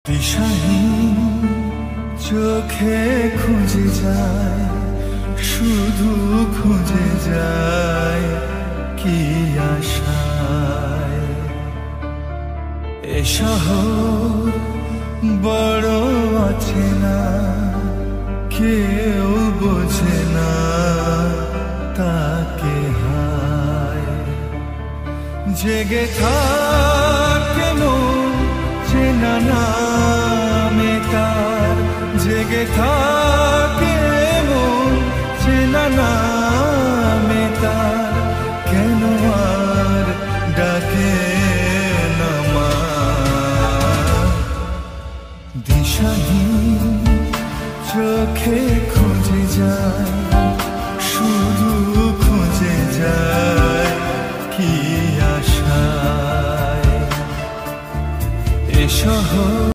দিশাহীন চোখে খুঁজে যায়, শুধু খুঁজে যায় কি আশায়। এ শহর বড় অচেনা, কেউ বোঝে না তাকে হায়। জেগে থাকে মন চেনা নামে তার, জেগে থাকে মন চেনা নামে তার, কেন আর ডাকে না মা। দিশাহীন চোখে খুঁজে যায়, শুধু খুঁজে যায় কি আশায়। এ শহর